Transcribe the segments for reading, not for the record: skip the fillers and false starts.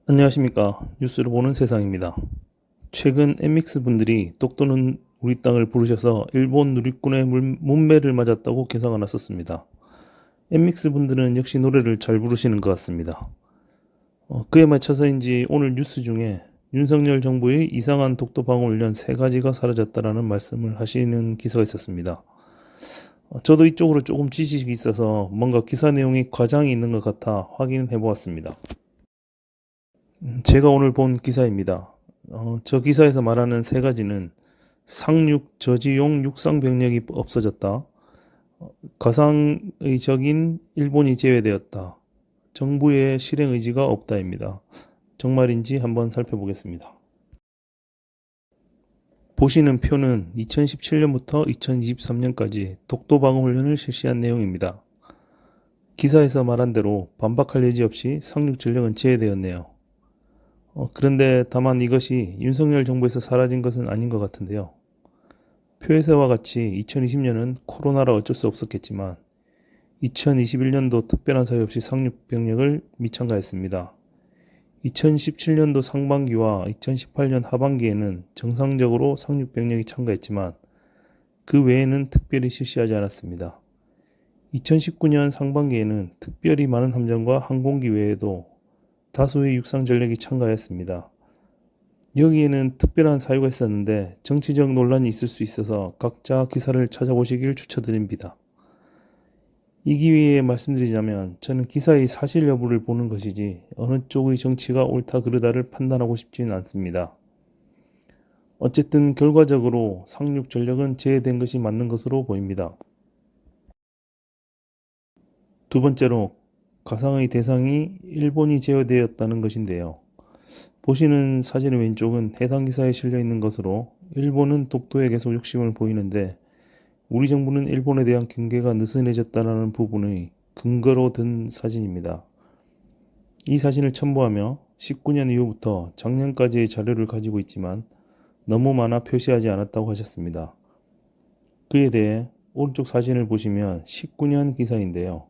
안녕하십니까. 뉴스를 보는 세상입니다. 최근 MX 분들이 똑도는 우리 땅을 부르셔서 일본 누리꾼의 문매를 맞았다고 기사가 났었습니다. MX 분들은 역시 노래를 잘 부르시는 것 같습니다. 그에 맞춰서인지 오늘 뉴스 중에 윤석열 정부의 이상한 독도 방어 훈련 3가지가 사라졌다라는 말씀을 하시는 기사가 있었습니다. 저도 이쪽으로 조금 지식이 있어서 뭔가 기사 내용이 과장이 있는 것 같아 확인해 보았습니다. 제가 오늘 본 기사입니다. 저 기사에서 말하는 3가지는 상륙 저지용 육상 병력이 없어졌다. 가상의 적인 일본이 제외되었다. 정부의 실행 의지가 없다입니다. 정말인지 한번 살펴보겠습니다. 보시는 표는 2017년부터 2023년까지 독도 방어 훈련을 실시한 내용입니다. 기사에서 말한 대로 반박할 여지 없이 상륙 전력은 제외되었네요. 그런데 다만 이것이 윤석열 정부에서 사라진 것은 아닌 것 같은데요. 표에서와 같이 2020년은 코로나라 어쩔 수 없었겠지만 2021년도 특별한 사유 없이 상륙 병력을 미참가했습니다. 2017년도 상반기와 2018년 하반기에는 정상적으로 상륙 병력이 참가했지만 그 외에는 특별히 실시하지 않았습니다. 2019년 상반기에는 특별히 많은 함정과 항공기 외에도 다수의 육상 전력이 참가했습니다. 여기에는 특별한 사유가 있었는데 정치적 논란이 있을 수 있어서 각자 기사를 찾아보시길 추천드립니다. 이 기회에 말씀드리자면 저는 기사의 사실 여부를 보는 것이지 어느 쪽의 정치가 옳다 그르다를 판단하고 싶지는 않습니다. 어쨌든 결과적으로 상륙 전력은 제외된 것이 맞는 것으로 보입니다. 두 번째로 가상의 대상이 일본이 제외되었다는 것인데요. 보시는 사진의 왼쪽은 해당 기사에 실려 있는 것으로 일본은 독도에 계속 욕심을 보이는데 우리 정부는 일본에 대한 경계가 느슨해졌다는 부분의 근거로 든 사진입니다. 이 사진을 첨부하며 19년 이후부터 작년까지의 자료를 가지고 있지만 너무 많아 표시하지 않았다고 하셨습니다. 그에 대해 오른쪽 사진을 보시면 19년 기사인데요.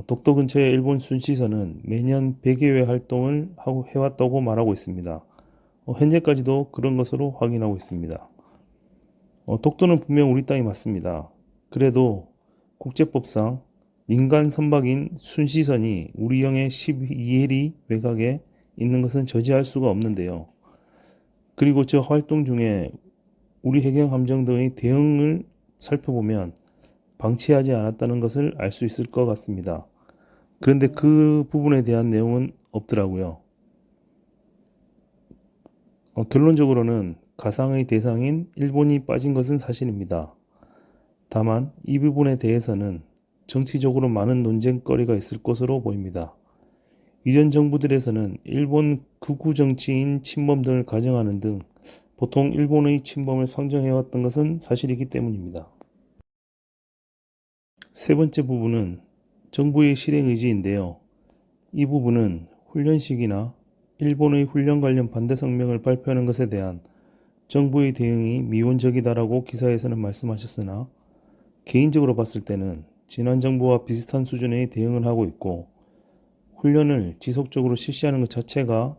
독도 근처의 일본 순시선은 매년 100여회 활동을 해왔다고 말하고 있습니다. 현재까지도 그런 것으로 확인하고 있습니다. 독도는 분명 우리 땅이 맞습니다. 그래도 국제법상 민간 선박인 순시선이 우리 영해 12해리 외곽에 있는 것은 저지할 수가 없는데요. 그리고 저 활동 중에 우리 해경 함정 등의 대응을 살펴보면 방치하지 않았다는 것을 알 수 있을 것 같습니다. 그런데 그 부분에 대한 내용은 없더라고요. 결론적으로는 가상의 대상인 일본이 빠진 것은 사실입니다. 다만 이 부분에 대해서는 정치적으로 많은 논쟁거리가 있을 것으로 보입니다. 이전 정부들에서는 일본 극우 정치인 침범 등을 가정하는 등 보통 일본의 침범을 상정해왔던 것은 사실이기 때문입니다. 세 번째 부분은 정부의 실행 의지인데요. 이 부분은 훈련식이나 일본의 훈련 관련 반대 성명을 발표하는 것에 대한 정부의 대응이 미온적이다라고 기사에서는 말씀하셨으나 개인적으로 봤을 때는 지난 정부와 비슷한 수준의 대응을 하고 있고 훈련을 지속적으로 실시하는 것 자체가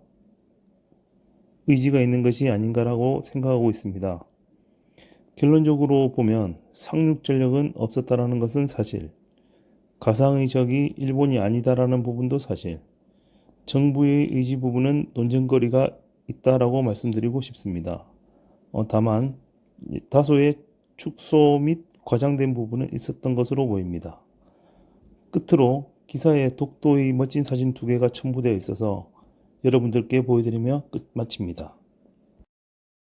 의지가 있는 것이 아닌가라고 생각하고 있습니다. 결론적으로 보면 상륙 전력은 없었다라는 것은 사실, 가상의 적이 일본이 아니다라는 부분도 사실, 정부의 의지 부분은 논쟁거리가 있다라고 말씀드리고 싶습니다. 다만 다소의 축소 및 과장된 부분은 있었던 것으로 보입니다. 끝으로 기사에 독도의 멋진 사진 2개가 첨부되어 있어서 여러분들께 보여드리며 끝 마칩니다.